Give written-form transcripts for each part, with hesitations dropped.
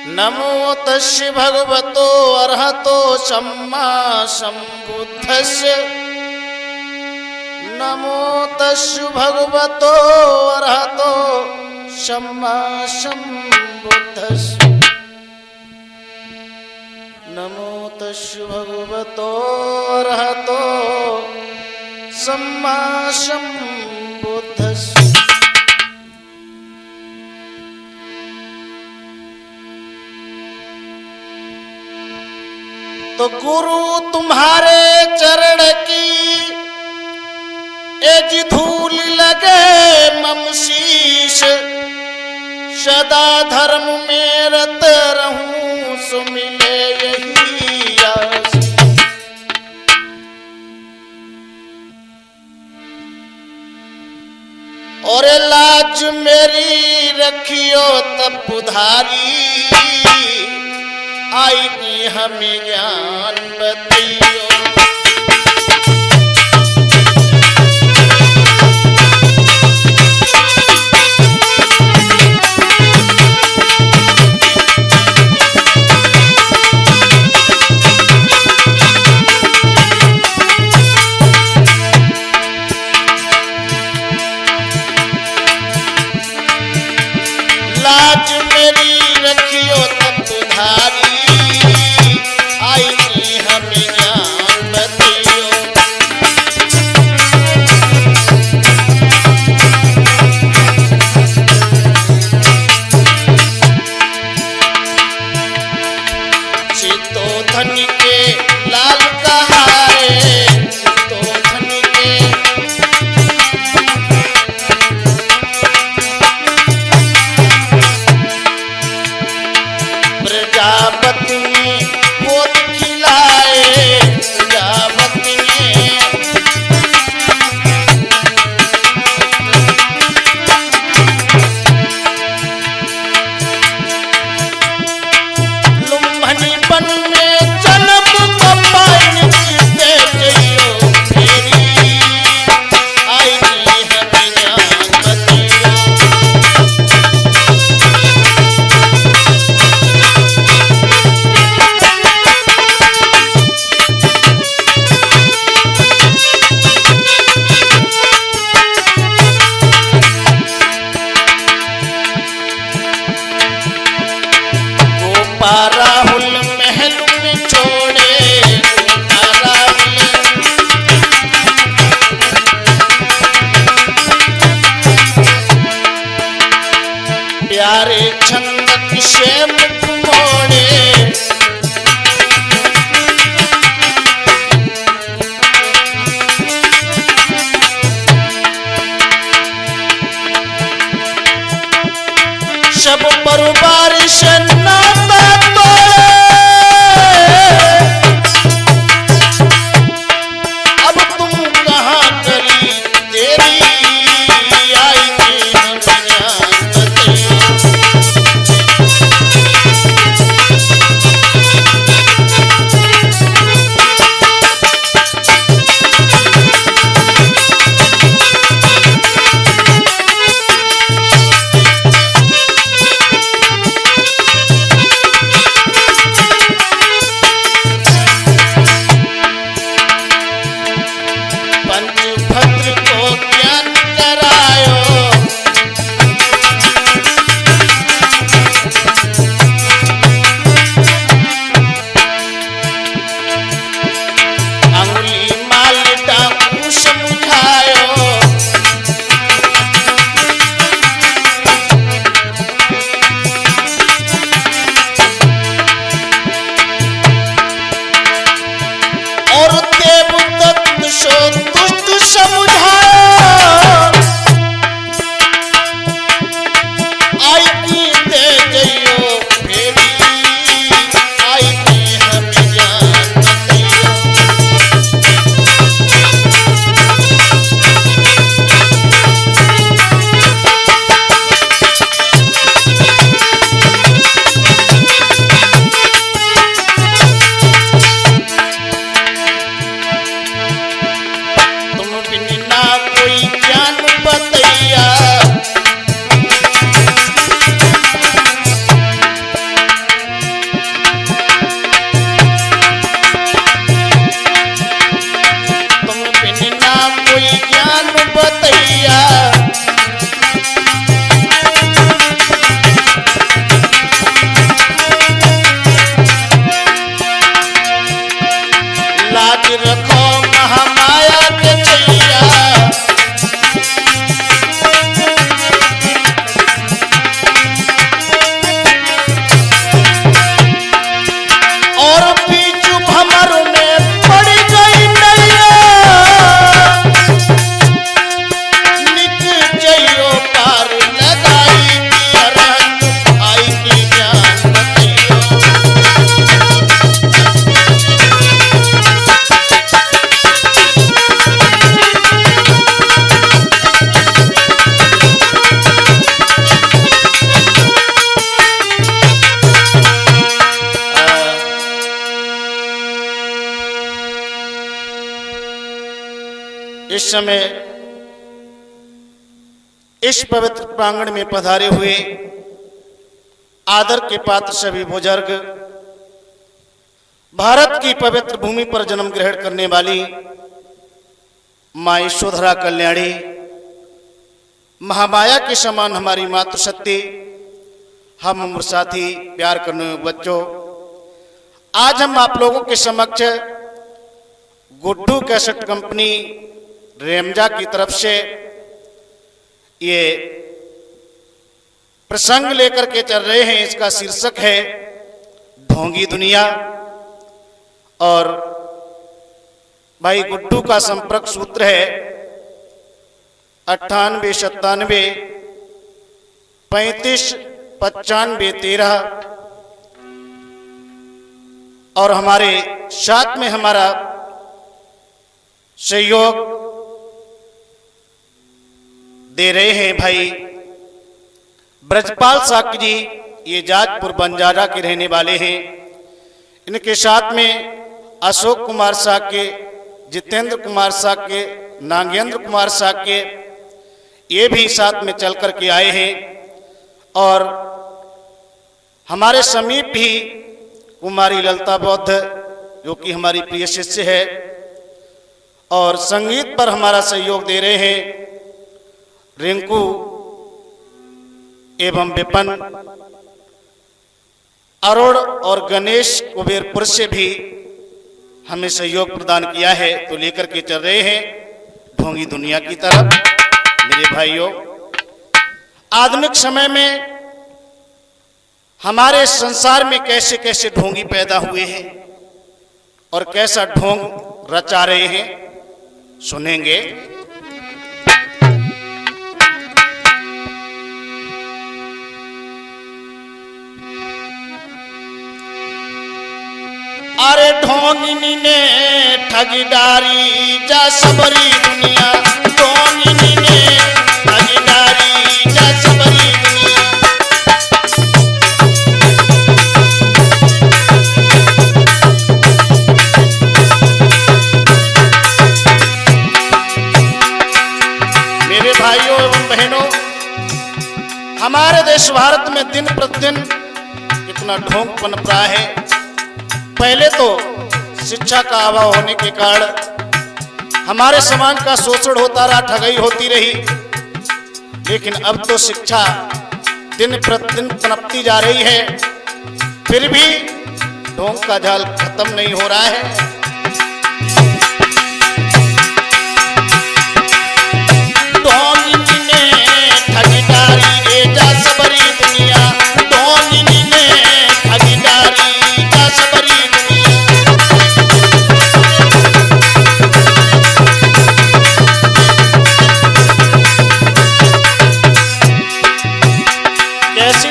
नमो तस्य भगवतो अरहतो सम्मा सम्बुद्धस्य। नमो तस्य भगवतो अरहतो सम्मा सम्बुद्धस्य। नमो तस्य भगवतो अरहतो सम्मा सम्बुद्धस्य। तो गुरु तुम्हारे चरण की एज धूल लगे मम शीश। सदा धर्म में रत रहूं सो मिले यही आस। और लाज मेरी रखियो तब उधारी। आएगी हमें ज्ञान बतियो। लाज मेरी रखियो तब उधारी। राहुल महल में छोड़े प्यारे छंद किसे मुख मोड़े। सब परिवार से नाता तोड़े। अब तुम कहाँ करी तेरी आएगी हम ज्ञान बतियो। कोई ज्ञान बतैया। लाज रखो महामाया के छैया। और बीच भंवर में पड़ गई नैया। निक जइयो पार लगाई दिया रंग आई की ज्ञान बतैया। इस समय इस पवित्र प्रांगण में पधारे हुए आदर के पात्र सभी बुजुर्ग, भारत की पवित्र भूमि पर जन्म ग्रहण करने वाली मां यशोधरा कल्याणी, महामाया के समान हमारी मातृशक्ति, हम उम्र साथी, प्यार करने वाले बच्चों, आज हम आप लोगों के समक्ष गुड्डू कैसेट कंपनी रेमजा की तरफ से ये प्रसंग लेकर के चल रहे हैं। इसका शीर्षक है ढोंगी दुनिया। और भाई गुड्डू का संपर्क सूत्र है 98 97 35 95 13। और हमारे साथ में हमारा सहयोग दे रहे हैं भाई ब्रजपाल साकी जी, ये जाजपुर बंजारा के रहने वाले हैं। इनके साथ में अशोक कुमार साके, जितेंद्र कुमार साके, नागेंद्र कुमार साके, ये भी साथ में चल कर के आए हैं। और हमारे समीप भी कुमारी ललिता बौद्ध, जो कि हमारी प्रिय शिष्य है, और संगीत पर हमारा सहयोग दे रहे हैं रिंकू एवं विपन, अरुण और गणेश कुबेरपुर से भी हमें सहयोग प्रदान किया है। तो लेकर के चल रहे हैं ढोंगी दुनिया की तरफ। मेरे भाइयों, आधुनिक समय में हमारे संसार में कैसे कैसे ढोंगी पैदा हुए हैं और कैसा ढोंग रचा रहे हैं, सुनेंगे। अरे ढोंगिनी ने ठगीदारी जा सबरी दुनिया। ढोंगिनी ने ठगीदारी जा सबरी दुनिया। मेरे भाइयों एवं बहनों, हमारे देश भारत में दिन प्रतिदिन कितना ढोंग पनप रहा है। पहले तो शिक्षा का अभाव होने के कारण हमारे समाज का शोषण होता रहा, ठगाई होती रही। लेकिन अब तो शिक्षा दिन प्रतिदिन पनपती जा रही है, फिर भी ढोंग का जाल खत्म नहीं हो रहा है। ढोंगिनी ने ठगीदारी रे जा सबरी दुनिया। ढोंगिनी ने ठगीदारी जा सबरी।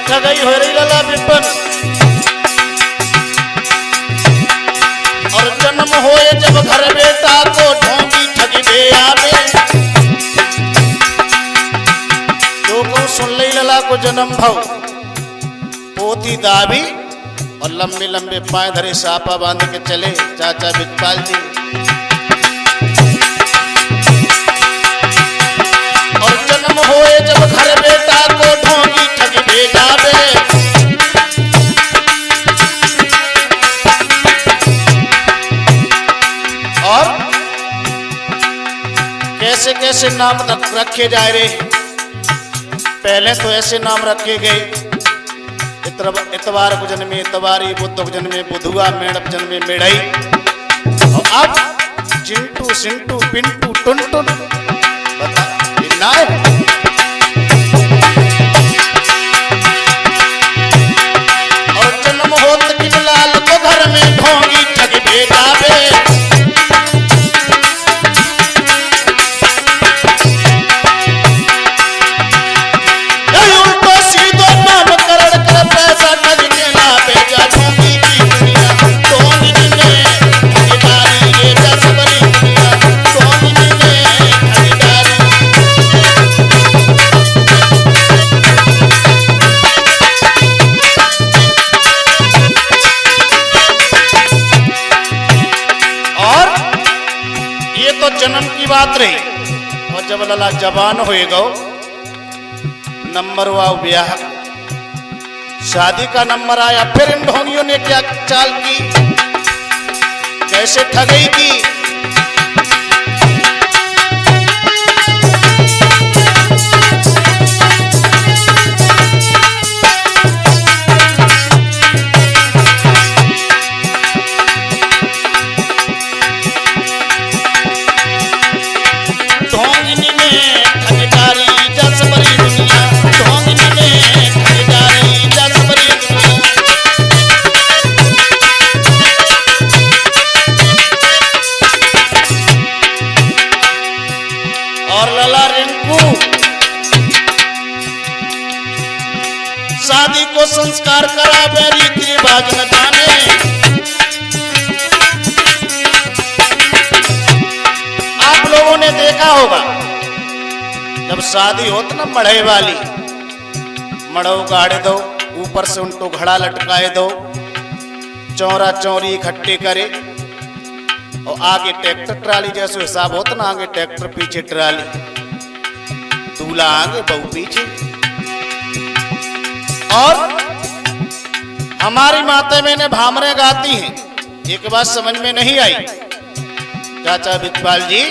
ठगाई हो रही लला विपन, और जन्म होए जब घर बेटा को ढोंगी ठगी बे आवे। जो को सुन ले लला को जन्म भव पोती दाबी, और लंबे लंबे पाए धरे सापा बांध के चले चाचा बिजपाल जी। और जन्म होए जब घर बेटा को ढोंगी ठगी बे जावे। और कैसे कैसे नाम रखे जा रहे। पहले तो ऐसे नाम रखे गए, इतवार को जन्मे इतवारी, बुध को जन्मे बुधुआ, मेढ़ को जन्मे मेढ़ई। और अब चिंटू सिंटू पिंटू टुनटुन, बता ना है। और जन्म होत कि लाल को घर में ढोंगी ठग भेजावे। उल्टो सीधो नाम करण कर पैसा ठग के ना भेजा। ढोंगी की दुनिया ढोंगी ने ठगीदारी ये दस बड़ी दुनिया ढोंगी ने ठगीदारी। और ये तो जन्म की बात रही। और जब लला जवान होएगा, नंबर हुआ ब्याह, शादी का नंबर आया, फिर इन ढोंगियों ने क्या चाल की, कैसे ठगई की। ढोंगिनी ने ठगीदारी जस बड़ी दुनिया ढोंगिनी ने ठगीदारी जस बड़ी दुनिया। और लला रिंकू शादी को संस्कार करावे, रीति रिवाज न जाने। आप लोगों ने देखा होगा जब शादी हो तो ना मढ़े वाली, मढ़ो गाड़े दो, ऊपर से उनको घड़ा लटकाए दो, चौरा चौरी इकट्ठे करे, और आगे ट्रैक्टर ट्राली जैसे हिसाब होता ना, आगे ट्रैक्टर पीछे ट्राली, दूल्हा आगे बहू पीछे। और हमारी माता मैंने भामरे गाती हैं, एक बात समझ में नहीं आई। चाचा बिजपाल जी,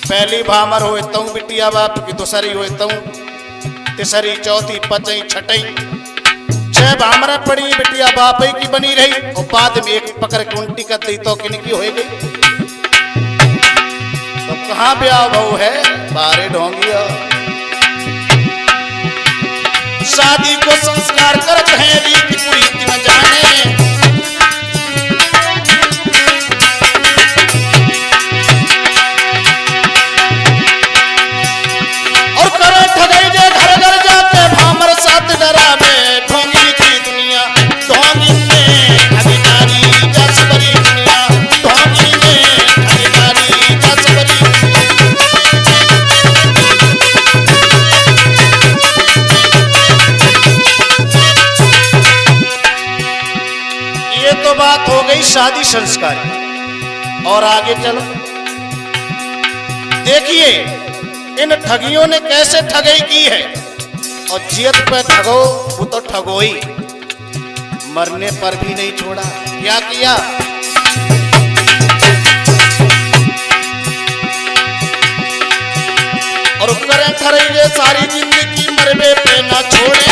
पहली भामर हो तऊ बिटिया बाप की, दूसरी हो तऊ, तीसरी चौथी पचई छठई, 6 भामरे पड़ी बिटिया बाप की बनी रही। और बाद में एक पकड़ के उल्टी कर दी तो किनकी हो गई। तो कहाँ ब्याह बहु है, बारे ढोंगिया। शादी को संस्कार कर कहे रीति कुरीति न जाने। और करे ठगई जे घर घर जाते, भामर साथ डरावे। ढोंगी की दुनिया ढोंगी ने ठगीदारी जस बड़ी दुनिया ढोंगी ने ठगीदारी जस बड़ी। ये तो बात हो गई शादी संस्कार। और आगे चलो, देखिए इन ठगियों ने कैसे ठगई की है। और जियत पे ठगो वो तो ठगो ही, मरने पर भी नहीं छोड़ा। क्या किया, और करें ठरइए सारी जिंदगी मरबे पे ना छोड़े।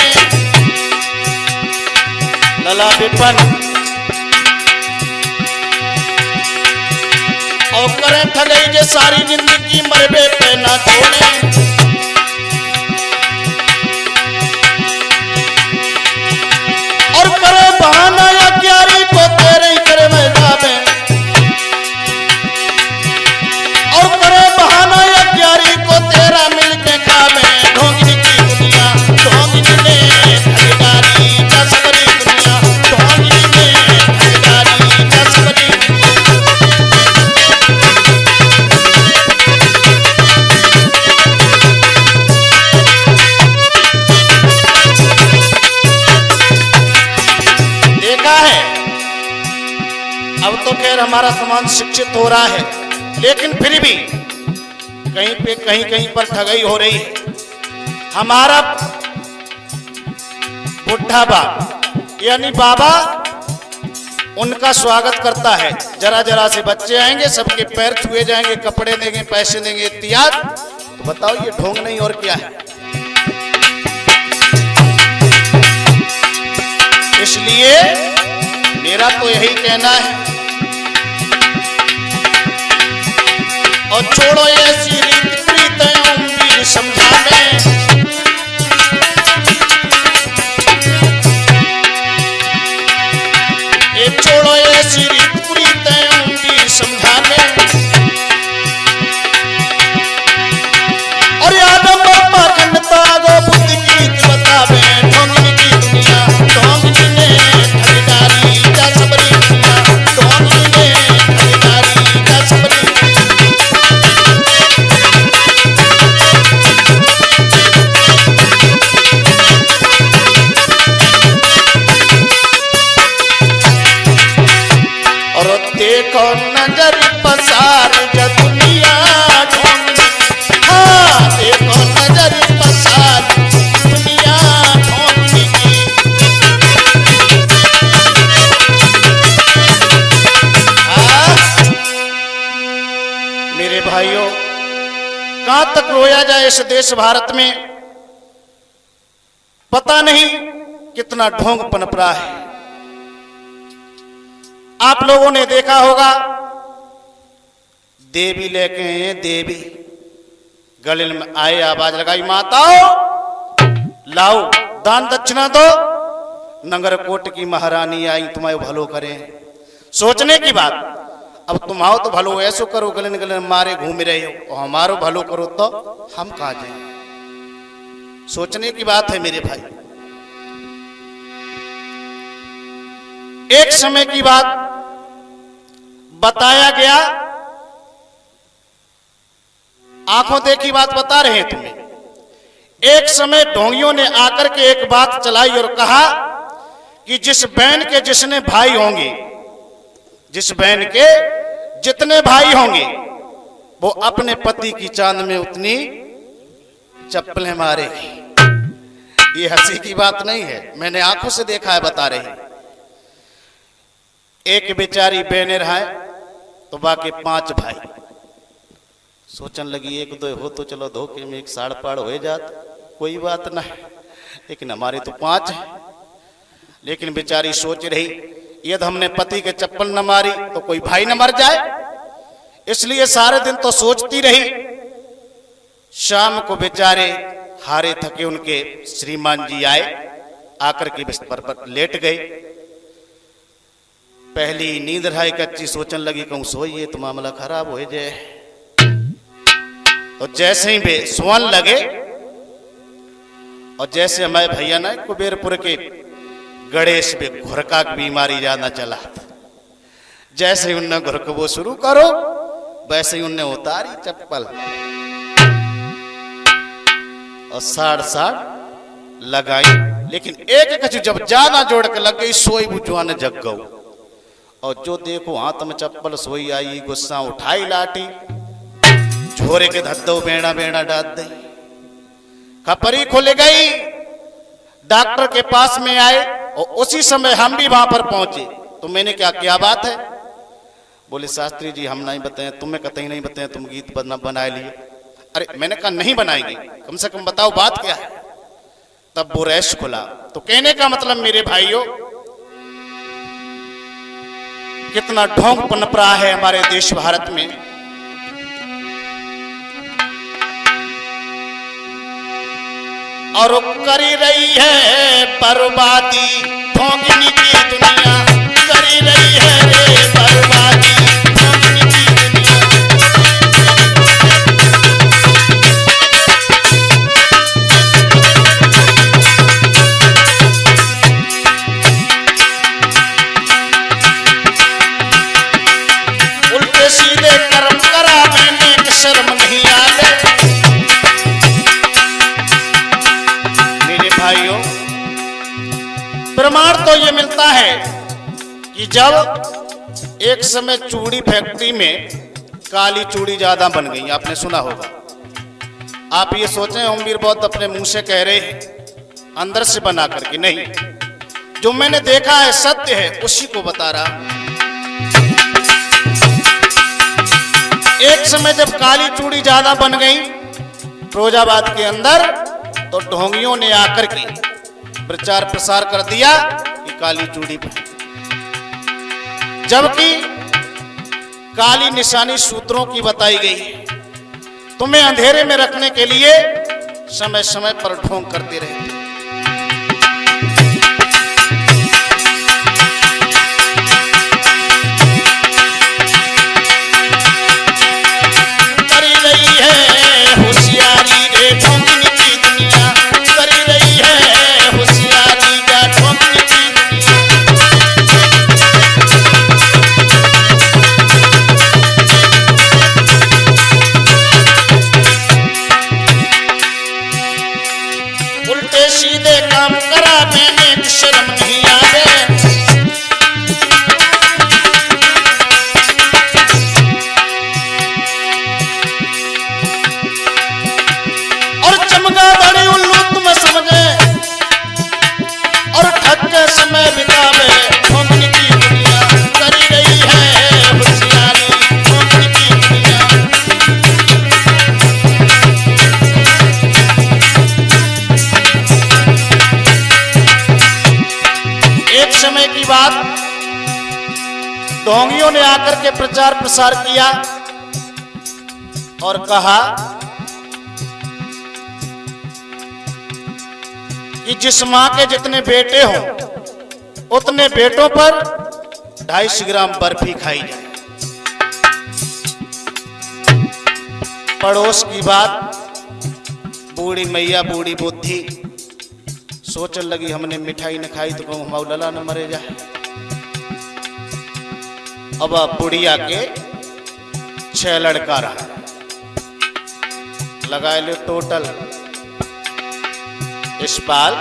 लला विपन और करें ठगई जे सारी जिंदगी मरबे पे ना छोड़े। और करे बहाना या क्यारी को तेरे ही करे मैदाबे। और करे बहाना या क्यारी को तेरा मिल के खावे। ढोंगी की दुनिया ढोंगी ने ठगीदारी जस बड़ी दुनिया ढोंगी ने ठगीदारी जस बड़ी। अब तो खैर हमारा समाज शिक्षित हो रहा है, लेकिन फिर भी कहीं पे कहीं कहीं पर ठगई हो रही है। हमारा बुढ़ा बाप यानी बाबा उनका स्वागत करता है। जरा जरा से बच्चे आएंगे, सबके पैर छुए जाएंगे, कपड़े देंगे, पैसे देंगे इत्यादि। तो बताओ ये ढोंग नहीं और क्या है? इसलिए मेरा तो यही कहना है, और छोड़ो ऐसी रीत प्रीत समझाने, छोड़ो ऐसी रीत प्रीत समझाने, और यादव बाबा खंडता गो बुद्धि की बतावे, ढोंगनी की दुनिया ढोंगनी ने ठगदारी का सबरी दुनिया, ढोंगनी ने ठगदारी का सबरी। और देखो नजर पसार जो दुनिया ढोंगनी, हाँ देखो नजर पसार दुनिया ढोंगनी की। मेरे भाइयों, कहां तक रोया जाए इस देश भारत में? पता नहीं कितना ढोंग पनप रहा है। आप लोगों ने देखा होगा, देवी लेके हैं, देवी गले में आए, आवाज लगाई, माताओं लाओ दान दक्षिणा दो, नगरकोट की महारानी आई तुम्हें भलो करें। सोचने की बात, अब तुम आओ तो भलो ऐसो करो, गले गले मारे घूम रहे हो, और हमारो भलो करो तो हम कहां जाए? सोचने की बात है मेरे भाई। एक समय की बात बताया गया, आंखों देखी बात बता रहे हैं तुम्हें। एक समय ढोंगियों ने आकर के एक बात चलाई और कहा कि जिस बहन के जिसने भाई होंगे, जिस बहन के जितने भाई होंगे, वो अपने पति की चांद में उतनी चप्पलें मारेगी। ये हंसी की बात नहीं है, मैंने आंखों से देखा है, बता रहे हैं। एक बेचारी बहने रहा तो बाकी 5 भाई। सोचन लगी एक दो हो तो चलो धोखे में एक साड़ पाड़ हो जात, कोई बात ना, लेकिन हमारे तो 5 हैं। लेकिन बेचारी सोच रही, यदि हमने पति के चप्पल न मारी तो कोई भाई न मर जाए, इसलिए सारे दिन तो सोचती रही। शाम को बेचारे हारे थके उनके श्रीमान जी आए, आकर के बिस्तर पर लेट गए। पहली नींद रही कच्ची, सोचने लगी कहूं सोइए तो मामला खराब हो जाए। तो जैसे ही वे सोन लगे, और जैसे हमारे भैया ना कुबेरपुर के गणेश पे घुरका की बीमारी ज्यादा चला, जैसे ही उनने घुरकबो शुरू करो, वैसे ही उनने उतारी चप्पल और साड़ लगाई। लेकिन एक कछु जब ज्यादा जोड़ के लग गई, सोई बुझुआ ने जग गऊ, और जो देखो हाथ में चप्पल, सोई आई, गुस्सा उठाई लाठी, झोरे के धद्दो बेड़ा बेड़ा डाल दे, खपरी खुल गई। डॉक्टर के पास में आए, और उसी समय हम भी वहां पर पहुंचे। तो मैंने क्या बात है? बोले शास्त्री जी हम नहीं बताए, तुम्हें कतई नहीं बताए, तुम गीत बना लिए। अरे मैंने कहा नहीं बनाएगी, कम से कम बताओ बात क्या है। तब वो रैश खुला। तो कहने का मतलब मेरे भाइयों, कितना ढोंग पनप रहा है हमारे देश भारत में। और करी रही है बर्बादी ढोंगनी की दुनिया, करी रही है रे बर्बादी ढोंगनी की दुनिया। उल्टे सीधे कर्म करा मैंने, शर्म नहीं आले। भाइयों, प्रमाण तो ये मिलता है कि जब एक समय चूड़ी फैक्ट्री में काली चूड़ी ज्यादा बन गई, आपने सुना होगा। आप ये सोचें ओमवीर बौद्ध अपने मुंह से कह रहे हैं, अंदर से बना करके नहीं। जो मैंने देखा है सत्य है, उसी को बता रहा। एक समय जब काली चूड़ी ज्यादा बन गई फिरोजाबाद के अंदर, तो ढोंगियों ने आकर के प्रचार प्रसार कर दिया कि काली चूड़ी पहन, जबकि काली निशानी सूत्रों की बताई गई है। तुम्हें अंधेरे में रखने के लिए समय समय पर ढोंग करते रहते। करी रही है होशियारी रे ढोंगनी की दुनिया, करी रही है होशियारी का ढोंगनी की दुनिया। उल्टे सीधे काम करा मैंने, शर्म नहीं आवे। और चमगादड़ी उल्लू तुम समझे, और ठग के समय बितावे ढोंगनी की दुनिया। करी रही है होशियारी ढोंगनी की दुनिया। एक समय की बात, ढोंगियों ने आकर के प्रचार प्रसार किया और कहा कि जिस मां के जितने बेटे हों उतने बेटों पर 250 ग्राम बर्फी खाई जाए। पड़ोस की बात, बूढ़ी मैया बूढ़ी बुद्धि सोचने लगी, हमने मिठाई न खाई तो कहूँ हमारा लला न मरे जाए। अब बुढ़िया के 6 लड़का रहा, लगाए लो टोटल इस बाल,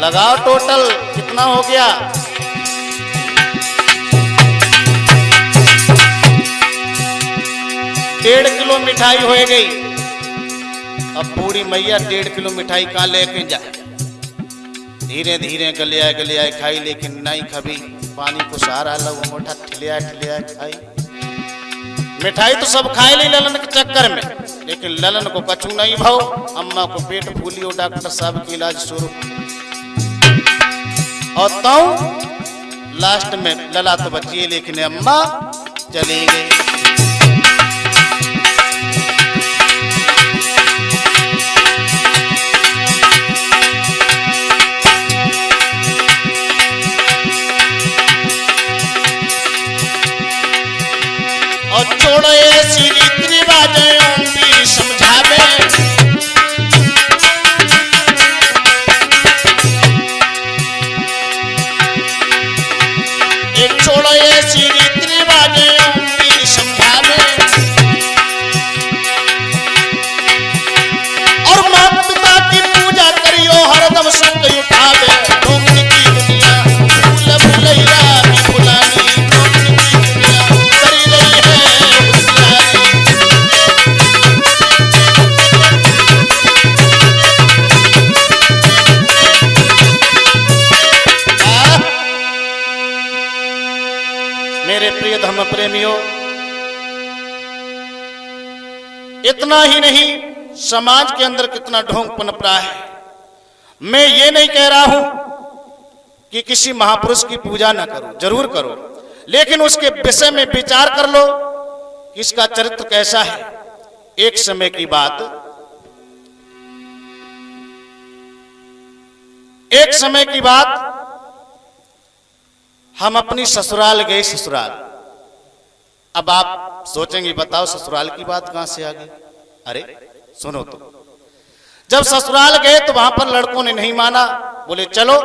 लगाओ टोटल कितना हो गया। डेढ़ किलो मिठाई हो गई। अब बूढ़ी मैया 1.5 किलो मिठाई कहाँ लेके जाए। धीरे धीरे गले आए खाई, लेकिन नहीं कभी पानी को सहारा लगा मोटा ठिलिया खाई। मिठाई तो सब खाए ली ललन के चक्कर में, लेकिन ललन को कछु नहीं भाव। अम्मा को पेट फूली और डॉक्टर साहब के इलाज शुरू, और तो लास्ट में लला तो बची, लेकिन अम्मा चली गई। और छोड़ो ऐसी रीत रिवाज भी समझावे। एक छोड़ो ऐसी रीत रिवाज भी समझावे। और माता पिता की पूजा करियो हरदम संग उठावे। ढोंगनी की दुनिया भूल भुलैया भी भुलानी। ढोंगनी की दुनिया करी रही है होशियारी। मेरे प्रिय धर्म प्रेमियों, इतना ही नहीं, समाज के अंदर कितना ढोंग पनप रहा है। मैं ये नहीं कह रहा हूं कि किसी महापुरुष की पूजा ना करो, जरूर करो, लेकिन उसके विषय में विचार कर लो कि इसका चरित्र कैसा है। एक समय की बात, हम अपनी ससुराल गए। ससुराल, अब आप सोचेंगे बताओ ससुराल की बात कहां से आ गई। अरे सुनो तो, जब ससुराल गए तो वहां पर लड़कों ने नहीं माना, बोले चलो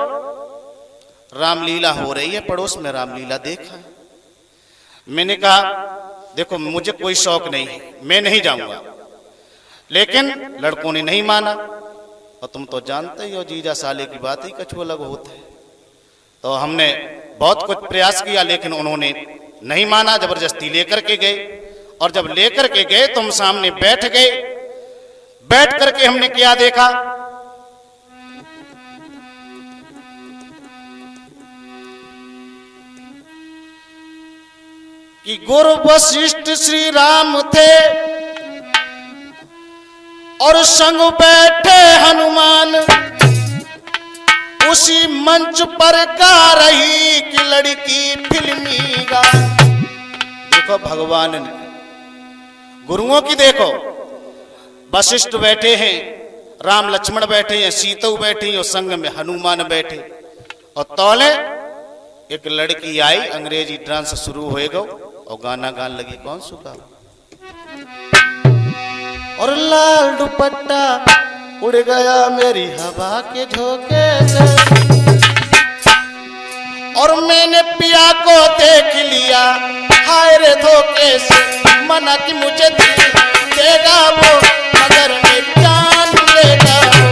रामलीला हो रही है पड़ोस में, रामलीला देखा। मैंने कहा देखो मुझे कोई शौक नहीं है, मैं नहीं जाऊंगा, लेकिन लड़कों ने नहीं माना। और तुम तो जानते ही हो जीजा साले की बात ही कछु अलग होता है। तो हमने बहुत कुछ प्रयास किया, लेकिन उन्होंने नहीं माना, जबरदस्ती लेकर के गए। और जब लेकर के गए तो हम सामने बैठ गए। बैठ करके हमने क्या देखा, कि गुरु वशिष्ठ श्री राम थे और संग बैठे हनुमान, उसी मंच पर गा रही कि लड़की फिल्मी गान। देखो भगवान ने गुरुओं की, देखो वशिष्ठ बैठे हैं, राम लक्ष्मण बैठे हैं, सीता बैठी हैं और संग में हनुमान बैठे, और तौले एक लड़की आई, अंग्रेजी डांस शुरू हो गो और गाना गान लगी। कौन सुखा? और लाल दुपट्टा उड़ गया मेरी हवा के झोंके से, और मैंने पिया को देख लिया हाय रे धोखे से। मना कि मुझे देगा वो मगर मेरी जान लेगा वो।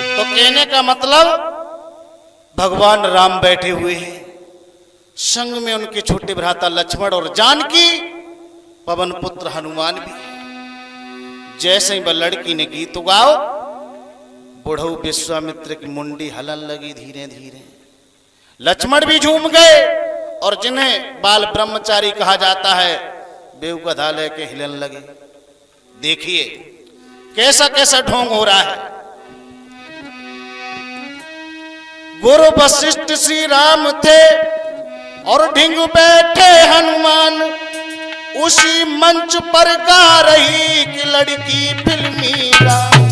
तो कहने का मतलब भगवान राम बैठे हुए हैं, संग में उनके छोटे भ्राता लक्ष्मण और जानकी, पवन पुत्र हनुमान भी। जैसे ही वह लड़की ने गीत गाओ, बुढ़ऊ विश्वामित्र की मुंडी हलन लगी धीरे धीरे। लक्ष्मण भी झूम गए और जिन्हें बाल ब्रह्मचारी कहा जाता है वे गधा लेके हिलन लगे। देखिए कैसा कैसा ढोंग हो रहा है। गुरु वशिष्ठ श्री राम थे और ढिंग बैठे हनुमान, उसी मंच पर गा रही कि लड़की फिल्मी गान।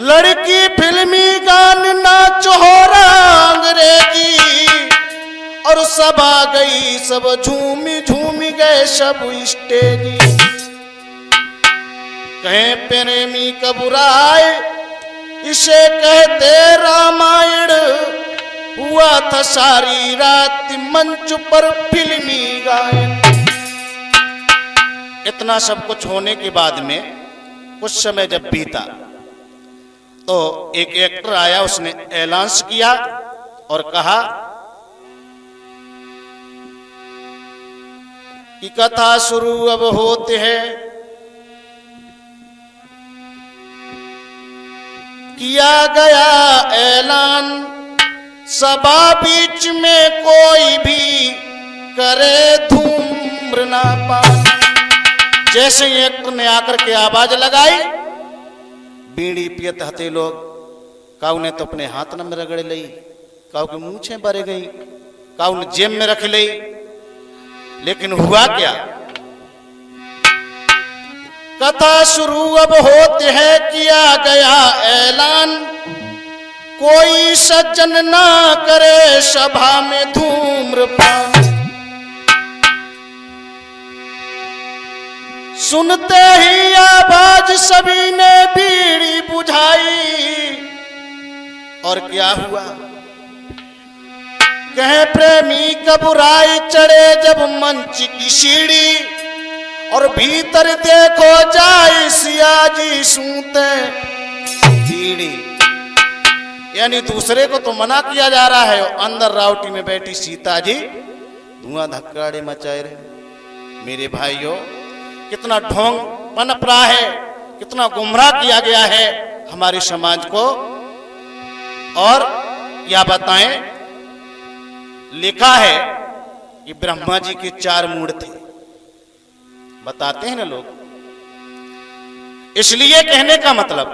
लड़की फिल्मी गान नाच हो रहा अंग्रेजी, और सब आ गई, सब झूमी झूमी गए सब स्टेजी। कहें प्रेमी कबुराए इसे कहते रामायण, हुआ था सारी रात मंच पर फिल्मी गायन। इतना सब कुछ होने के बाद में कुछ समय जब बीता तो एक एक्टर आया, उसने ऐलान किया और कहा कि कथा शुरू अब होते हैं। किया गया ऐलान, सभा बीच में कोई भी करे धूम्रपान। जैसे ही एक्टर ने आकर के आवाज लगाई, बीड़ी पियत हते लोग, काऊ ने तो अपने हाथ न में रगड़ ली, काऊ की मूछें भर गई, काऊ ने जेब में रख ली। लेकिन हुआ क्या? कथा शुरू अब होते है, किया गया ऐलान, कोई सज्जन ना करे सभा में धूम्रपान। सुनते ही आवाज सभी ने बीड़ी बुझाई, और क्या हुआ? कहे प्रेमी कबुराई चढ़े जब मंच की सीढ़ी, और भीतर देखो जाए सिया जी सूते बीड़ी। यानी दूसरे को तो मना किया जा रहा है, अंदर रावटी में बैठी सीता जी धुआं धक्काड़े मचाए रहे। मेरे भाइयों, कितना ढोंग पनप रहा है, कितना गुमराह किया गया है हमारे समाज को। और या बताएं, लिखा है कि ब्रह्मा जी के 4 मूड थे, बताते हैं ना लोग। इसलिए कहने का मतलब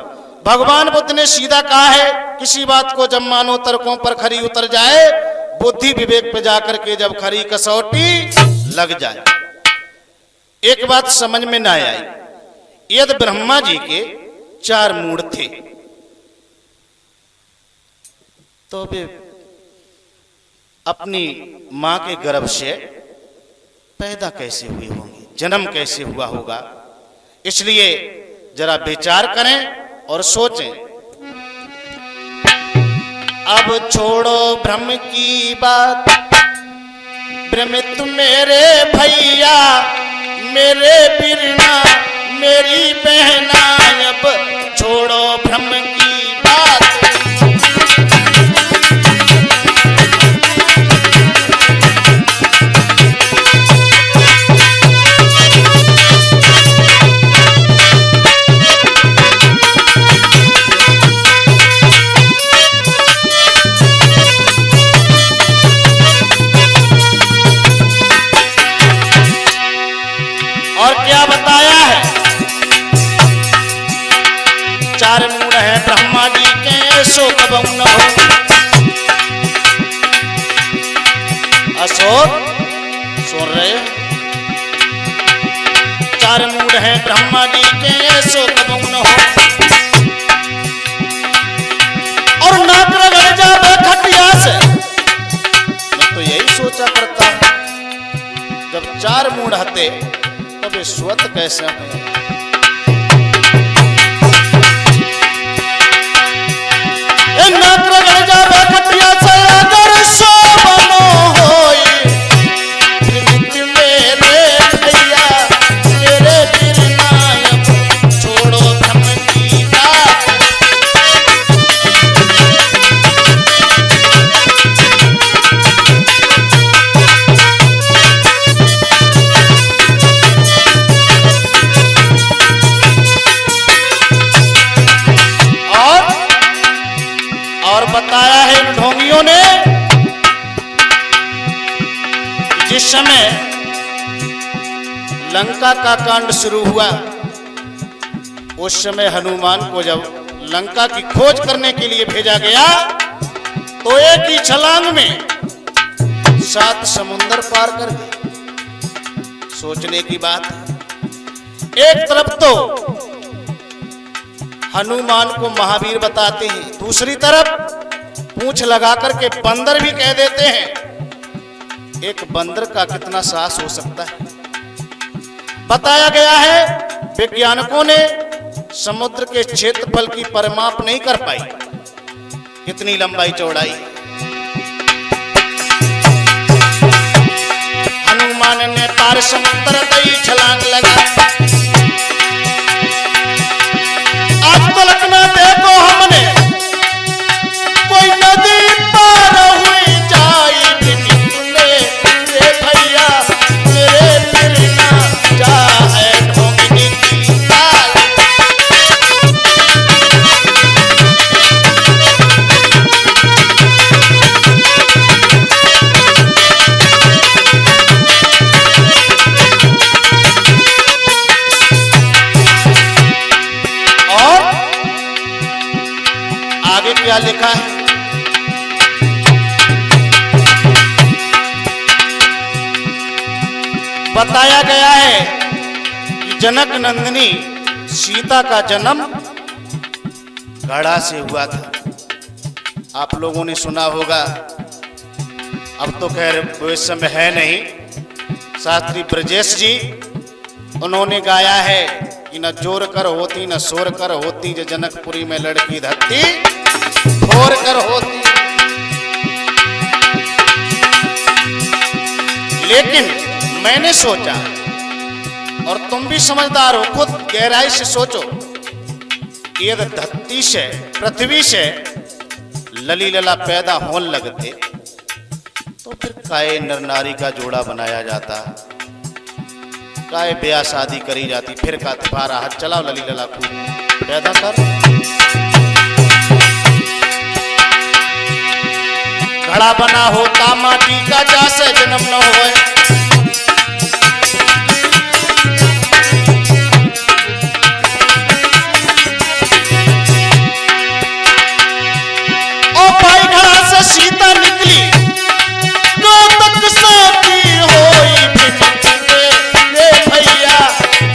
भगवान बुद्ध ने सीधा कहा है, किसी बात को जब मानो तर्कों पर खरी उतर जाए, बुद्धि विवेक पे जाकर के जब खरी कसौटी लग जाए। एक बात समझ में ना आई, यदि ब्रह्मा जी के 4 मूड थे तो वे अपनी मां के गर्भ से पैदा कैसे हुए होंगे, जन्म कैसे हुआ होगा? इसलिए जरा विचार करें और सोचें। अब छोड़ो भ्रम की बात, भ्रमित मेरे भैया, मेरे बिरना, मेरी बहना, अब छोड़ो भ्रम की बात। ऐसो कबहू न हो। अशोक सुन रहे हो? 4 मूड है ब्रह्मा जी के ऐसो कबहू न हो। और नाक रगड़ जावे खटिया से। मैं तो यही सोचा करता जब 4 मूड हते तब ये स्वत कैसे है? नाक रगड़ जावे खटिया से अगर सो बनो होई प्रीति मेरे भैया तेरे बिन नायक छोड़ो भ्रम की बात। और बताया है इन ढोंगियों ने जिस समय लंका का कांड शुरू हुआ उस समय हनुमान को जब लंका की खोज करने के लिए भेजा गया तो एक ही छलांग में 7 समुंदर पार कर गए। सोचने की बात है। एक तरफ तो हनुमान को महावीर बताते हैं, दूसरी तरफ पूंछ लगा करके बंदर भी कह देते हैं। एक बंदर का कितना साहस हो सकता है? बताया गया है वैज्ञानिकों ने समुद्र के क्षेत्रफल की परिमाप नहीं कर पाई, कितनी लंबाई चौड़ाई। हनुमान ने पार समुद्र कई छलांग लगा। आज तलक ना देखो हमने कोई नदी पार हुई जाई बिना रे भैया तेरे बिन ना जा है ढोंगी की चाल। और आगे क्या लिखा है? बताया गया है कि जनक नंदिनी सीता का जन्म घड़ा से हुआ था। आप लोगों ने सुना होगा, अब तो खैर वो इस समय है नहीं। शास्त्री ब्रजेश जी उन्होंने गाया है कि न जोर कर होती न शोर कर होती जो जनकपुरी में लड़की धरती ठोर कर होती। लेकिन मैंने सोचा, और तुम भी समझदार हो, खुद गहराई से सोचो, यदि धरती से पृथ्वी से लली लला पैदा होने लगते तो फिर काहे नर नारी का जोड़ा बनाया जाता, काहे ब्याह शादी करी जाती, फिर का तुम्हारा हाथ चलाओ लली लला को पैदा कर। घड़ा बना होता माटी का जैसे जन्म न होए। ओ भाई घड़ा से सीता निकली तो तक साथी होई रे भैया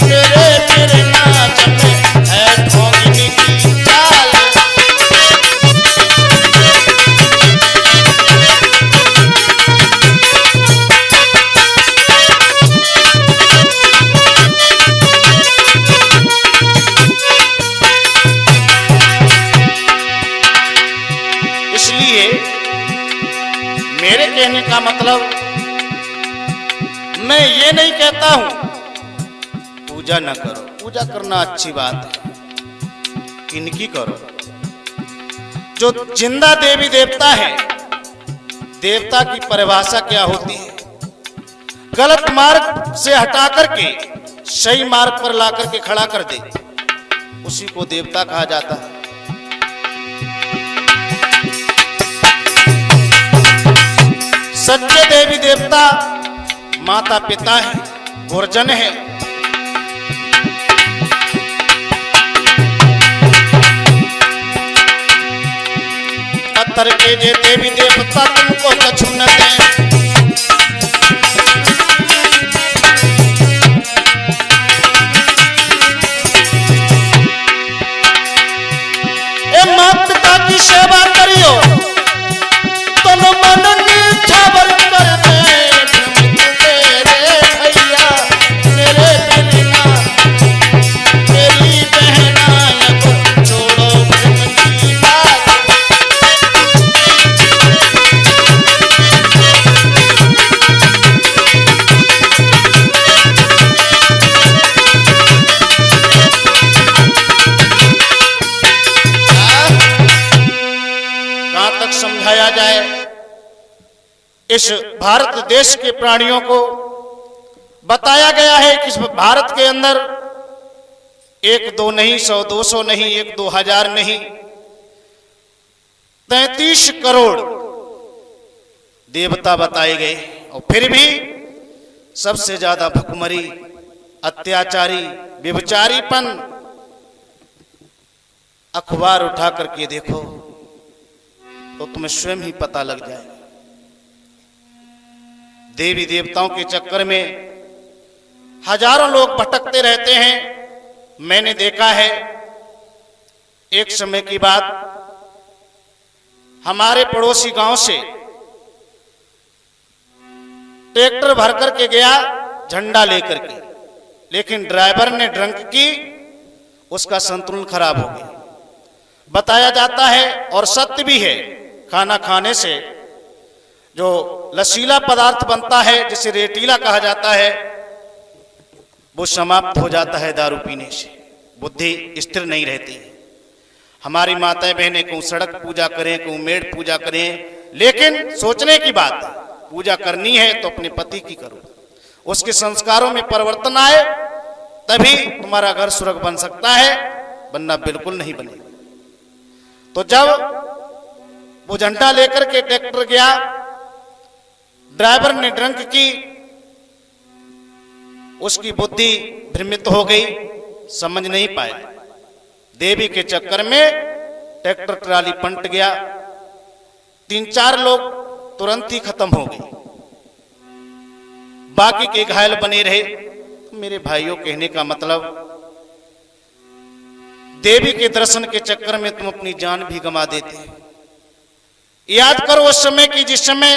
तेरे तेरे नाच में है ढोंगी की चाल। इसलिए मेरे कहने का मतलब, मैं ये नहीं कहता हूं पूजा न करो, पूजा करना अच्छी बात है, किनकी करो? जो जिंदा देवी देवता है, देवता की परिभाषा क्या होती है? गलत मार्ग से हटा करके सही मार्ग पर ला करके खड़ा कर दे, उसी को देवता कहा जाता है। सच्चे देवी देवता माता पिता है, गुरजन है। पत्थर के जे देवी देवता तुमको कछु न दें। ए माता पिता की सेवा करियो तन मन निछावर कर दे। भैया मेरे बिना मेरी बहना छोड़ो की बात। कहां तक समझाया जाए इस भारत देश के प्राणियों को। बताया गया है कि इस भारत के अंदर 1-2 नहीं, 100-200 नहीं, 1-2 हजार नहीं, 33 करोड़ देवता बताए गए। और फिर भी सबसे ज्यादा भुखमरी, अत्याचारी, व्यभिचारीपन अखबार उठा करके देखो तो तुम्हें स्वयं ही पता लग जाएगा। देवी देवताओं के चक्कर में हजारों लोग भटकते रहते हैं। मैंने देखा है एक समय की बात, हमारे पड़ोसी गांव से ट्रैक्टर भर करके गया झंडा लेकर के, लेकिन ड्राइवर ने ड्रंक की, उसका संतुलन खराब हो गया। बताया जाता है और सत्य भी है, खाना खाने से जो लसीला पदार्थ बनता है जिसे रेटीला कहा जाता है वो समाप्त हो जाता है दारू पीने से, बुद्धि स्थिर नहीं रहती। हमारी माताएं बहनें कहूं सड़क पूजा करें, कहूं मेड़ पूजा करें, लेकिन सोचने की बात है पूजा करनी है तो अपने पति की करो, उसके संस्कारों में परिवर्तन आए तभी तुम्हारा घर स्वर्ग बन सकता है, वरना बिल्कुल नहीं बनेगा। तो जब वो झंडा लेकर के ट्रैक्टर गया, ड्राइवर ने ड्रंक की, उसकी बुद्धि भ्रमित हो गई, समझ नहीं पाया। देवी के चक्कर में ट्रैक्टर ट्राली पलट गया, 3-4 लोग तुरंत ही खत्म हो गए, बाकी के घायल बने रहे। मेरे भाइयों, कहने का मतलब देवी के दर्शन के चक्कर में तुम अपनी जान भी गंवा देते हो। याद करो उस समय की जिस समय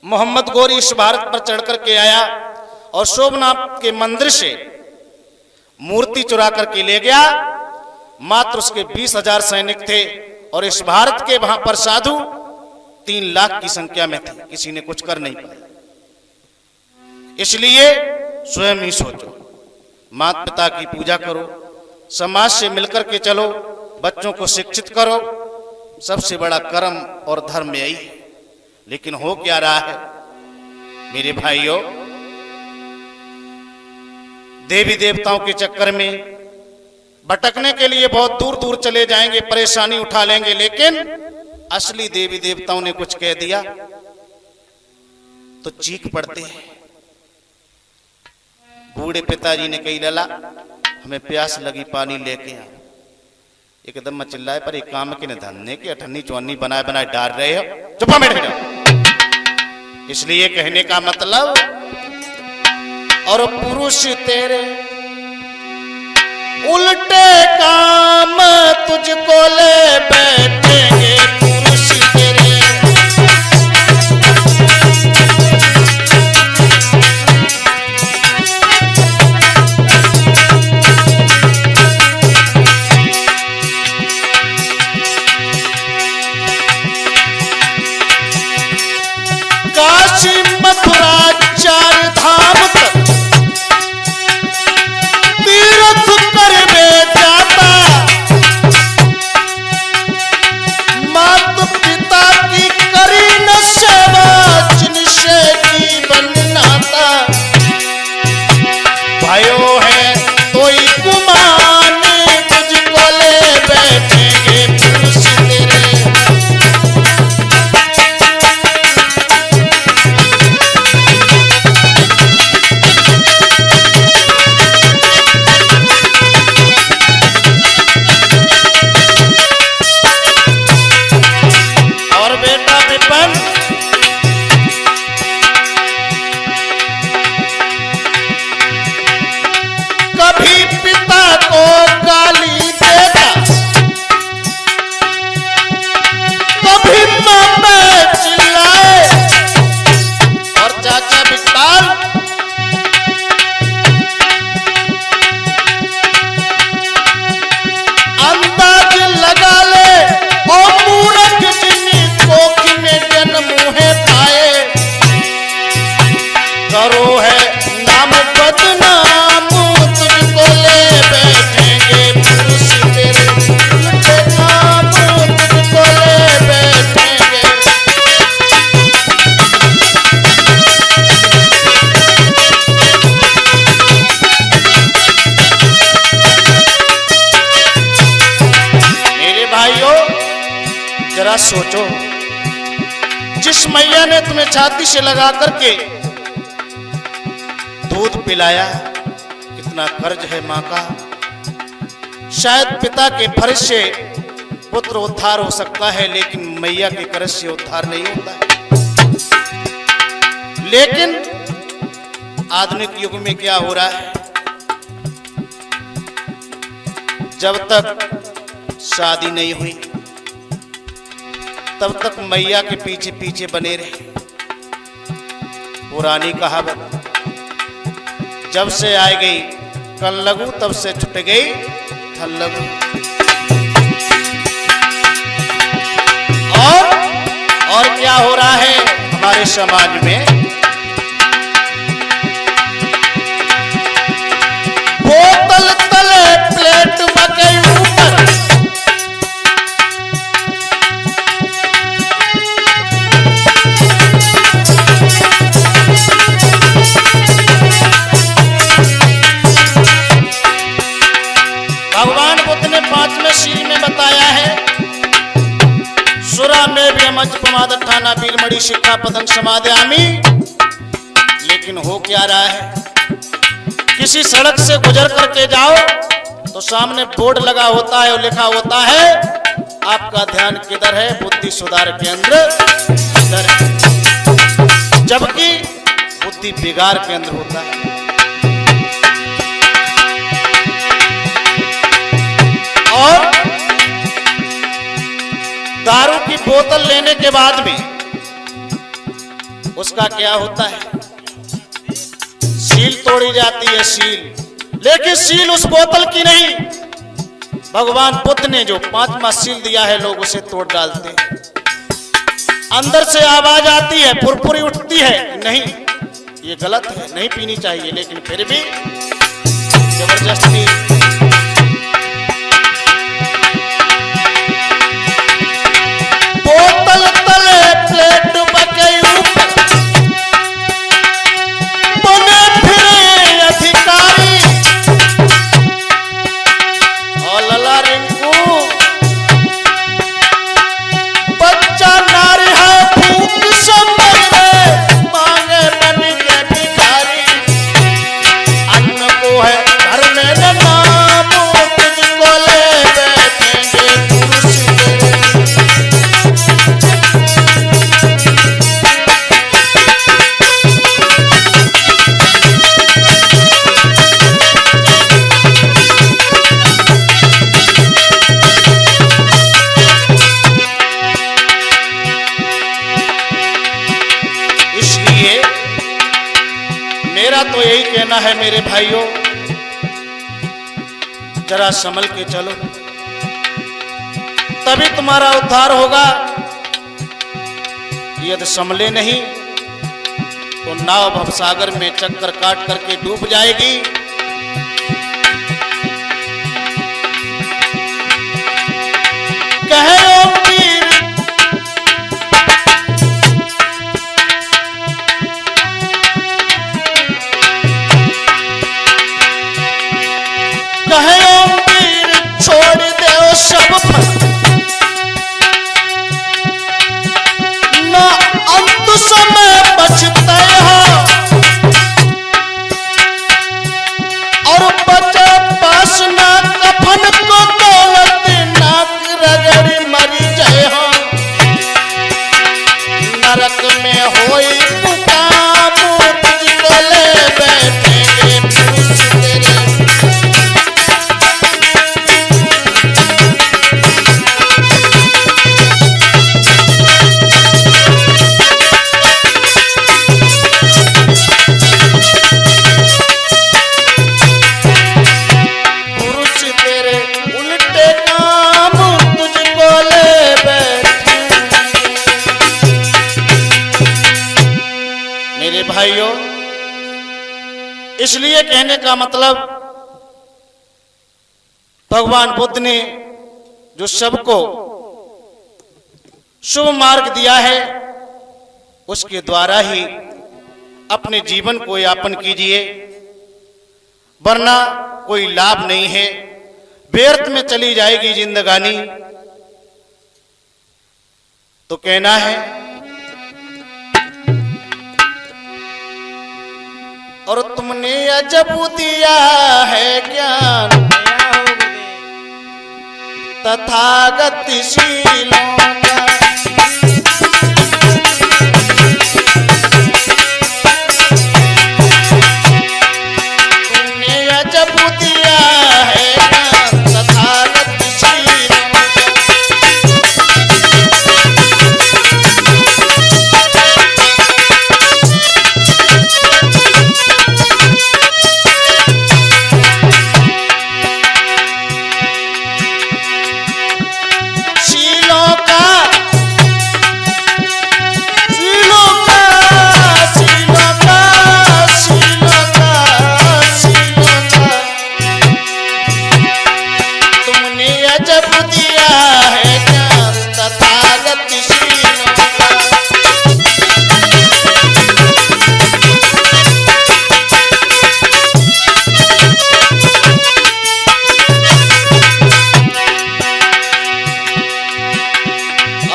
मोहम्मद गोरी इस भारत पर चढ़ करके आया और सोमनाथ के मंदिर से मूर्ति चुरा करके ले गया। मात्र उसके 20,000 सैनिक थे और इस भारत के वहां पर साधु 3 लाख की संख्या में थे, किसी ने कुछ कर नहीं पाया। इसलिए स्वयं ही सोचो, माता पिता की पूजा करो, समाज से मिलकर के चलो, बच्चों को शिक्षित करो, सबसे बड़ा कर्म और धर्म यही है। लेकिन हो क्या रहा है मेरे भाइयों, देवी देवताओं के चक्कर में भटकने के लिए बहुत दूर दूर चले जाएंगे, परेशानी उठा लेंगे, लेकिन असली देवी देवताओं ने कुछ कह दिया तो चीख पड़ते हैं। बूढ़े पिताजी ने कही, लला हमें प्यास लगी, पानी लेके आ। एकदम में चिल्लाए, पर एक काम के न धन्ने के अठन्नी चौन्नी बनाए बनाए डाल रहे हो, चुप बैठ जाओ। इसलिए कहने का मतलब, और पुरुष तेरे उल्टे काम तुझको ले बैठेंगे, पुरुष तेरे काशी मथुरा 4 धाम तक तीर्थ करवे जाता, माता पिता की करी न सेवा, जिनसे जीवन नाता। भाइयों है कोई गुमान तुझको ले बैठेंगे, पुरुष तेरे में छाती से लगा करके दूध पिलाया। कितना कर्ज है मां का। शायद पिता के फर्ज से पुत्र उद्धार हो सकता है, लेकिन मैया के कर्ज से उद्धार नहीं होता है। लेकिन आधुनिक युग में क्या हो रहा है, जब तक शादी नहीं हुई तब तक मैया के पीछे पीछे बने रहे। पुरानी कहावत, जब से आ गई कल लगू तब से छुट गई थल लगू। और क्या हो रहा है हमारे समाज में, बोतल तले प्लेट बके ऊपर, भगवान बुद्ध ने 5वें शील में बताया है, सुरा में भी अमज प्रमाद ठाना बीरमणि शिक्षा पदं समादयामी। लेकिन हो क्या रहा है, किसी सड़क से गुजर करके जाओ तो सामने बोर्ड लगा होता है और लिखा होता है आपका ध्यान किधर है, बुद्धि सुधार केंद्र किधर है, जबकि बुद्धि बिगाड़ केंद्र होता है। और दारू की बोतल लेने के बाद में उसका क्या होता है, सील तोड़ी जाती है सील, लेकिन सील उस बोतल की नहीं, भगवान बुद्ध ने जो 5वां सील दिया है लोग उसे तोड़ डालते हैं। अंदर से आवाज आती है, फुरफुरी उठती है, नहीं ये गलत है, नहीं पीनी चाहिए, लेकिन फिर भी जबरदस्ती। बोतल तले प्लेट बके ऊपर, बने फिरे अधिकारी, और लला रिंकू बच्चा नारी है भूख से मरे, मांगे बन के भिखारी, अन्न को है घर में न नाम, तुझको ले बैठेंगे पुरुष तेरे। इसलिए मेरा तो यही कहना है मेरे भाइयों, जरा संभल के चलो, तभी तुम्हारा उद्धार होगा। यदि संभले नहीं तो नाव भवसागर में चक्कर काट करके डूब जाएगी। कहे ओम वीर कहे ओम वीर छोड़ दे सब पर, न अंत समय बचते हो, और बचे पास ना कफन को दौलत, नाक रगड़ी मरी जय हो, नरक में होई मुकाम, तुझको ले बैठेंगे पुरुष तेरे। पुरुष तेरे उल्टे काम, तुझको ले बैठेंगे। मेरे भाइयों, इसलिए कहने का मतलब, भगवान बुद्ध ने जो सबको शुभ मार्ग दिया है उसके द्वारा ही अपने जीवन को यापन कीजिए, वरना कोई लाभ नहीं है, व्यर्थ में चली जाएगी जिंदगानी। तो कहना है और तुमने अजब दिया है ज्ञान तथागतशीलों का। तुमने अजब दिया है ज्ञान तथागतशीलों का।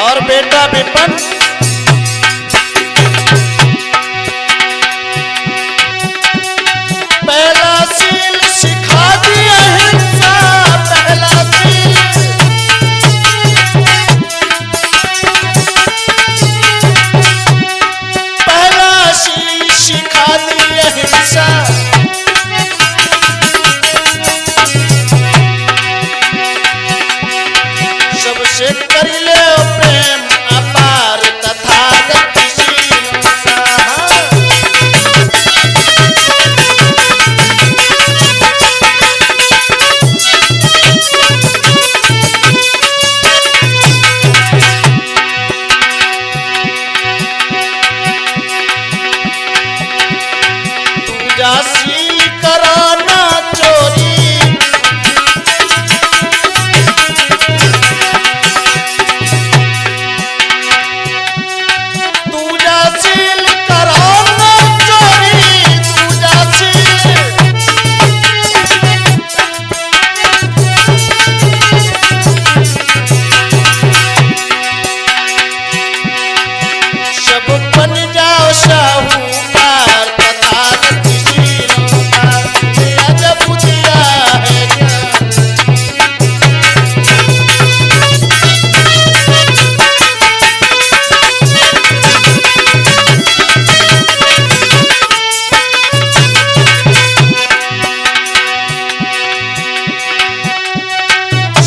और बेटा विपन पहला सील सिखा दिया हिंसा, पहला सील सिखा दिया हिंसा। सबसे कर ले प्रेम अपार तथागतशीलों का। जासील कराना चोरी, तू जासील कराना चोरी, तू जासील सब बन जाओ साहूकार तथागतशीलों का। अजब दिया है ज्ञान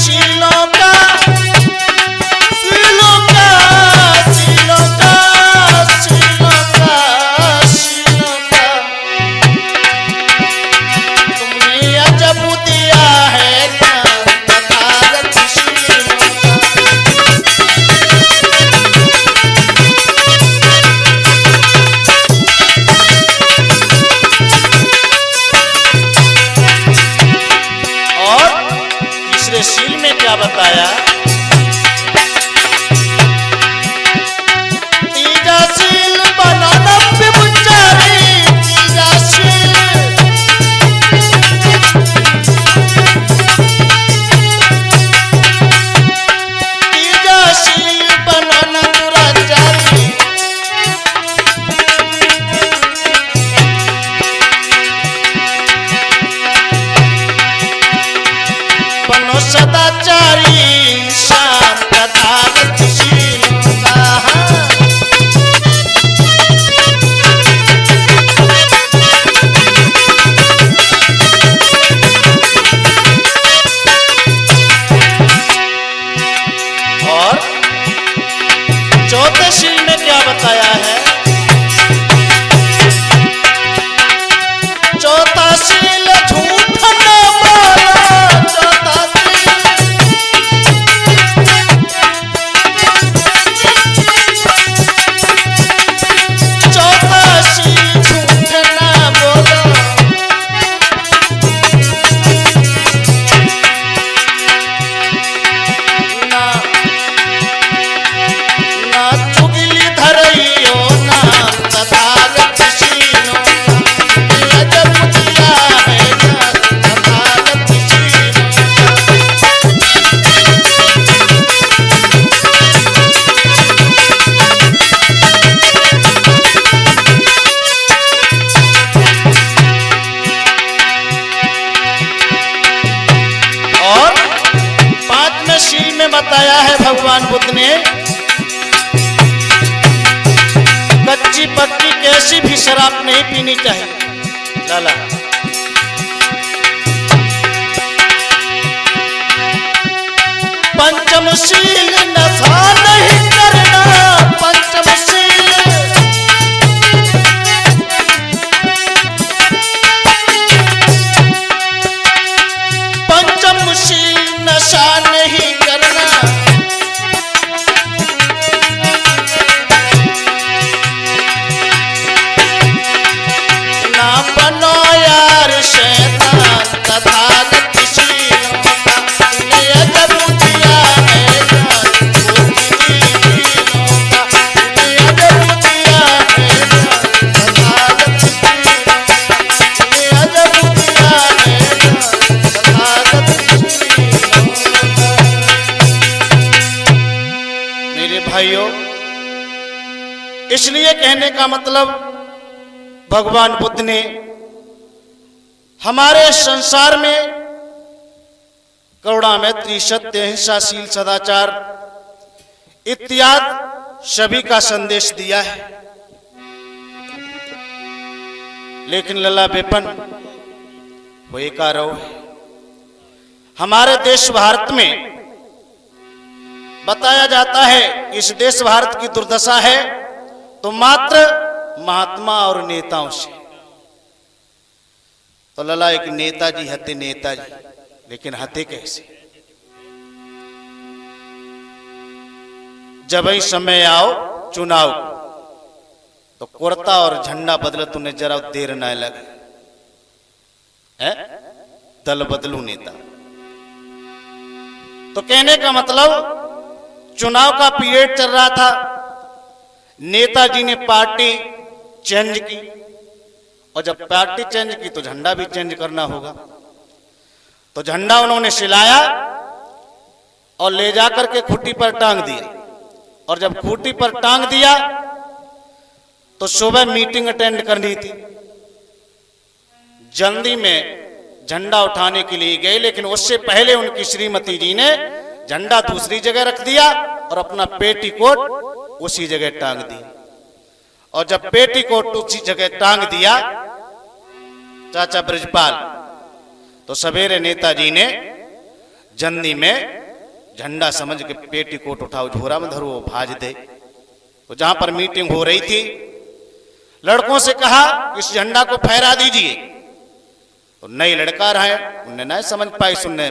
शीलों का, शीलों का, शीलों का, शीलों का, शीलों का। तुमने अजब दिया है ज्ञान तथागतशीलों का। और तीसरे शील में क्या बताया? तीजा शील बनाना व्यभिचारी, तीजा शील तीजा शील बनाना दुराचारी। बनो सदाचारी मीठी शराब नहीं पीनी चाहिए। लाला पंचमशील नशा नहीं करना, पंचमशील पंचमशील नशा नहीं करना, ना बनो यार शैतान तथागतशील का, इन्हें अजब दिया है जान बुद्धि का, इन्हें अजब दिया है जान तथागतशील का, इन्हें अजब दिया है जान तथागतशील का। मेरे भाइयों, इसलिए कहने का मतलब भगवान बुद्ध ने हमारे संसार में करुणा, मैत्री, सत्य, अहिंसाशील, सदाचार इत्यादि सभी का संदेश दिया है। लेकिन लला विपिन वो एकारो है। हमारे देश भारत में बताया जाता है इस देश भारत की दुर्दशा है तो मात्र महात्मा और नेताओं से। तो लला एक नेताजी हते, नेताजी, लेकिन हते कैसे? जब ही समय आओ चुनाव तो कुर्ता और झंडा बदले, तुम्हें जरा देर न लगे, है दल बदलू नेता। तो कहने का मतलब चुनाव का पीरियड चल रहा था, नेताजी ने पार्टी चेंज की, और जब पार्टी चेंज की तो झंडा भी चेंज करना होगा। तो झंडा उन्होंने सिलाया और ले जाकर के खूंटी पर टांग दिया, और जब खूंटी पर टांग दिया तो सुबह मीटिंग अटेंड करनी थी। जल्दी में झंडा उठाने के लिए गए, लेकिन उससे पहले उनकी श्रीमती जी ने झंडा दूसरी जगह रख दिया और अपना पेटीकोट उसी जगह टांग दिया। और जब पेटीकोट उसी जगह टांग दिया चाचा ब्रजपाल, तो सवेरे नेताजी ने जंदी में झंडा समझ के पेटीकोट उठाओ, झोरा में धरो, भाज दे। तो जहां पर मीटिंग हो रही थी, लड़कों से कहा इस झंडा को फहरा दीजिए। तो नई लड़का रहा है, उन्हें नहीं समझ पाई, सुनने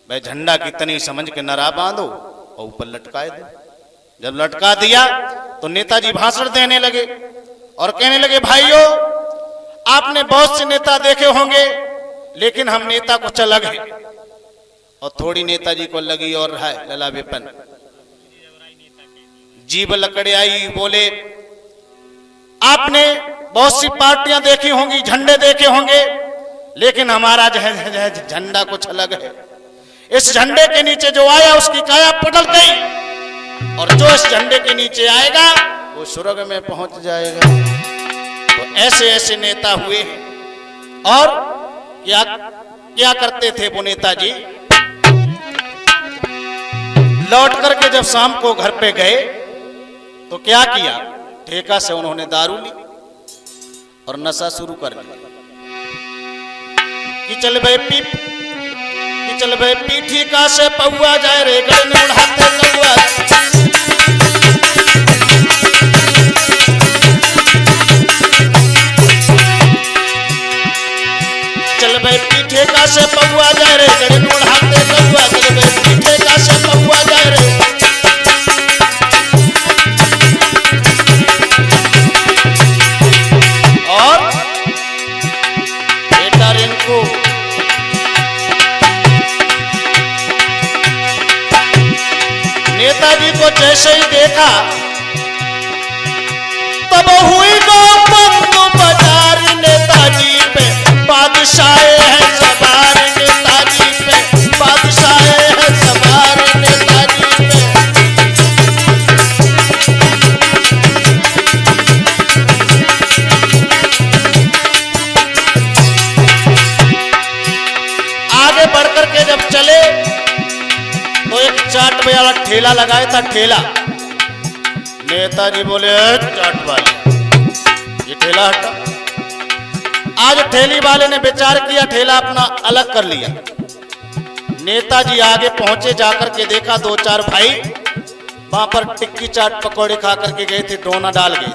भाई झंडा की तनी समझ के नरा बांधो और ऊपर लटकाए दो। जब लटका दिया तो नेताजी भाषण देने लगे और कहने लगे, भाइयों आपने बहुत से नेता देखे होंगे, लेकिन हम नेता कुछ अलग है। और थोड़ी नेताजी को लगी और रहा है लला विपिन, जीभ लकड़े आई, बोले आपने बहुत सी पार्टियां देखी होंगी, झंडे देखे होंगे, लेकिन हमारा झंडा कुछ अलग है। इस झंडे के नीचे जो आया उसकी काया पटल गई, और जो इस झंडे के नीचे आएगा वो स्वर्ग में पहुंच जाएगा। तो ऐसे ऐसे नेता हुए। और क्या क्या करते थे वो नेताजी? लौट करके जब शाम को घर पे गए तो क्या किया, ठेका से उन्होंने दारू ली और नशा शुरू कर दिया कि चल भाई पीठी का से पौआ जाए रे गले उड़ाते लौआ। चल भाई पीठे का से पौआ जाए रे गले उड़ाते लौआ, चल भाई पीठे का से पौआ जाए रे। और बेटा रिंकू नेताजी को जैसे ही देखा तब हुई गो बंदू बाजार, नेताजी पे बादशाह है सवार, नेताजी पे बादशाह है सवार, नेताजी पे। आगे बढ़कर के जब चले तो एक चाट वाला ठेला लगाया था, ठेला। नेताजी बोले चाट वाले, ये ठेला हटा। आज ठेली वाले ने विचार किया, ठेला अपना अलग कर लिया। नेताजी आगे पहुंचे, जाकर के देखा 2-4 भाई वहां पर टिक्की चाट पकौड़े खा करके गए थे, डोना डाल गए।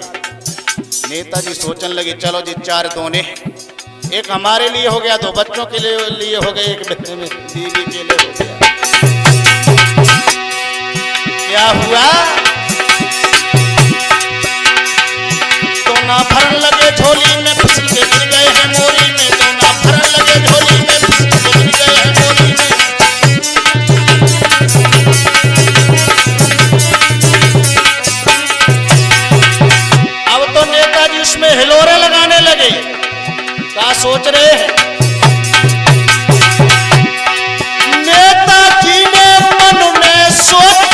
नेताजी सोचने लगे, चलो जी 4 दोने, एक हमारे लिए हो गया, 2 बच्चों के लिए हो गए, एक बीवी के लिए हो गया। क्या हुआ? दोना भरन लगे झोली में, फिसल के गिर गए हैं मोरी में। दोना भरन लगे झोली में, फिसल के गिर गए हैं मोरी में। अब तो नेताजी उसमें हिलोरे लगाने लगे। क्या सोच रहे हैं? नेताजी ने मन में सोच,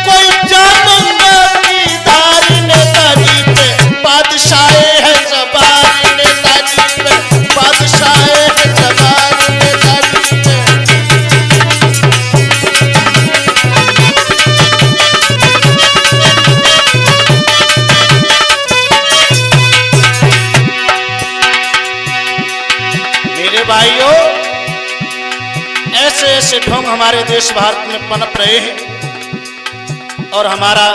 कोई जामुंगा की धारी, नेताजी पे बादशाहे है जबान, नेताजी पे बादशाहे है जबान, नेताजी पे। मेरे भाइयों, ऐसे ऐसे ढोंग हमारे देश भारत में पनप रहे हैं और हमारा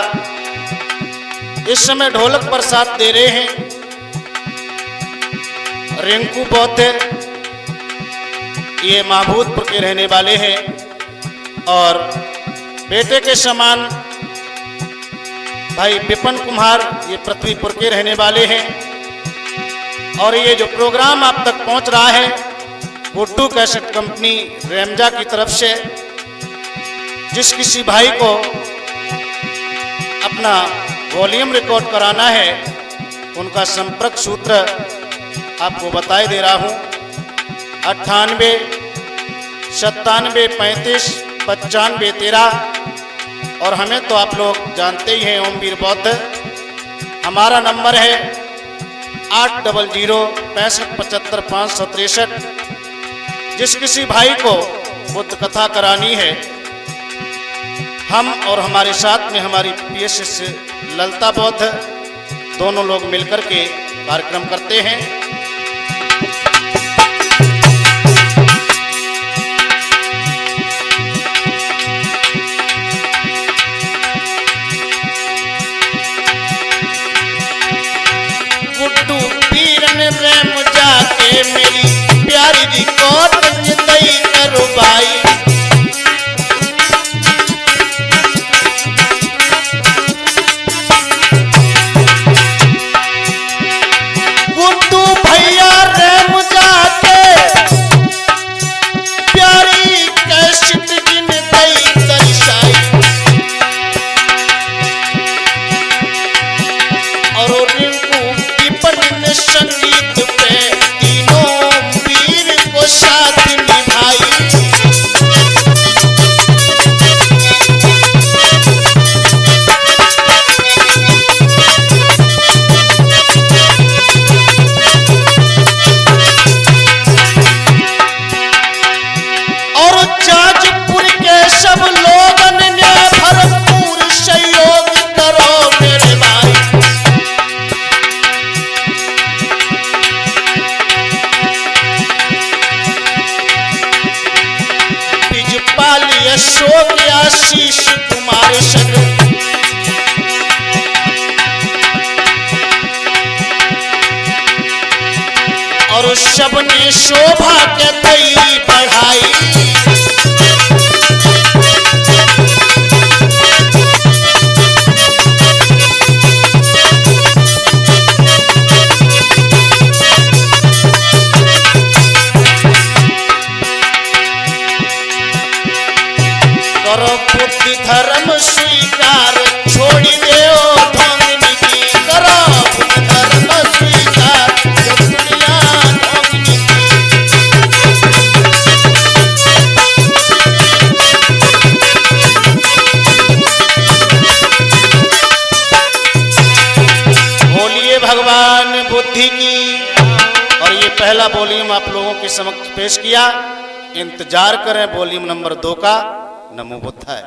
इस समय ढोलक पर साथ दे रहे हैं रिंकू बौद्ध, ये महमूदपुर के रहने वाले हैं और बेटे के समान भाई विपिन कुमार, ये पृथ्वीपुर के रहने वाले हैं। और ये जो प्रोग्राम आप तक पहुंच रहा है गुड्डू कैसेट कंपनी रेमजा की तरफ से, जिस किसी भाई को अपना वॉल्यूम रिकॉर्ड कराना है उनका संपर्क सूत्र आपको बताए दे रहा हूं। 98 97 35 95 13। और हमें तो आप लोग जानते ही हैं, ओमवीर बौद्ध। हमारा नंबर है 800 65 75 563। जिस किसी भाई को बुद्ध कथा करानी है, हम और हमारे साथ में हमारी PSS ललता बौद्ध दोनों लोग मिलकर के कार्यक्रम करते हैं। गुड्डू पीरन रेम जाके मेरी प्यारी दी कोट दई करो भाई। गुड्डू भैया रेम जाके प्यारी कैसेट गिन दई दर्शाई। और रिंकू विपिन ने संगीत पे तीनों वीर को साथ निभाई। और जाजपुर के सब लोगन ने भरपूर सहयोग करो मेरे भाई। बिजपाली अशोक आशीष कुमार संग, और सबने शोभा के दई बढ़ाई। करो बुद्धि धर्म स्वीकार, छोड़ी दे ढोंगनी की। करो बुद्धि धर्म स्वीकार, दुनिया ढोंगनी की। बोलिए भगवान बुद्धि की। और ये पहला वॉल्यूम आप लोगों के समक्ष पेश किया। इंतजार करें वॉल्यूम नंबर 2 का। नमो बुद्धाय।